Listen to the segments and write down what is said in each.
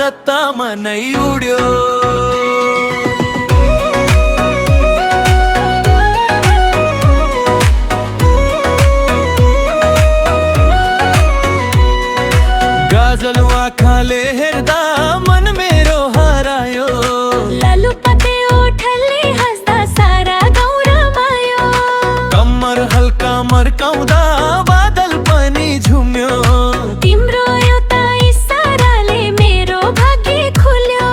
जता मनै उड्यो। गाजल आँखाले हेर्दा मन मेरो हरायो, लालुपाते ओठले हाँस्दा सारा गाउँ रमायो। कम्मर हल्का मर्काउँदा बादल पनि झुम्यो, तिम्रो एउटा इसाराले मेरो भाग्य खुल्यो।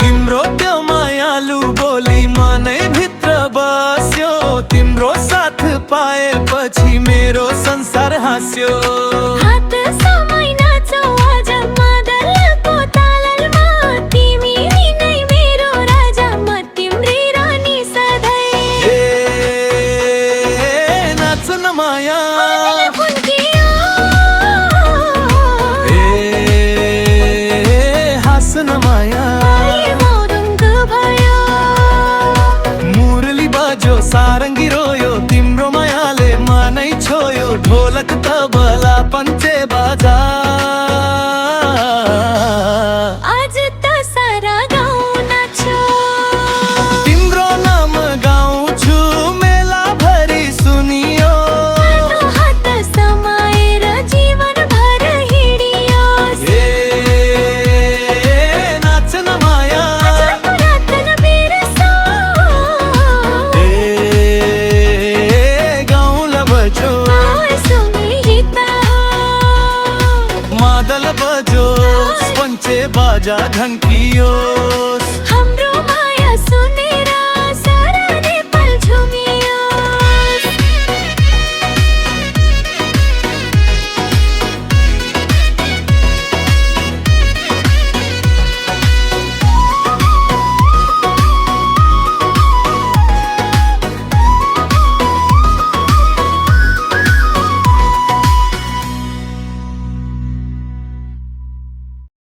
तिम्रो त्यो मायालु बोली मनै भित्र बस्यो, तिम्रो साथ पाएपछि मेरो संसार हाँस्यो। हात समाई नाचौ आज मादलको तालमा, तिमी नै मेरो राजा, म तिम्री रानी सधैँ। नाच न माया फुन्कियो, हाँस न माया, मौरुङ्ग भयो। मुरली बज्यो सारङ्गी रोयो, तिम्रो मायाले मनै छोयो। ढोलक तबला पञ्चे बाजा, आज त सारा गाउँ नाच्यो। तिम्रो नाम गाउँछु मेला भरि सुनियो। हात समाएर जीवनभर हिँडियोस्। नाच न माया, आजको रात नबिर्सौ। गाउँला बज्यो सँगै हिँड्दा मादल बज्यो, पञ्चे बाजा ढन्कियोस्। हाम्रो माया सुन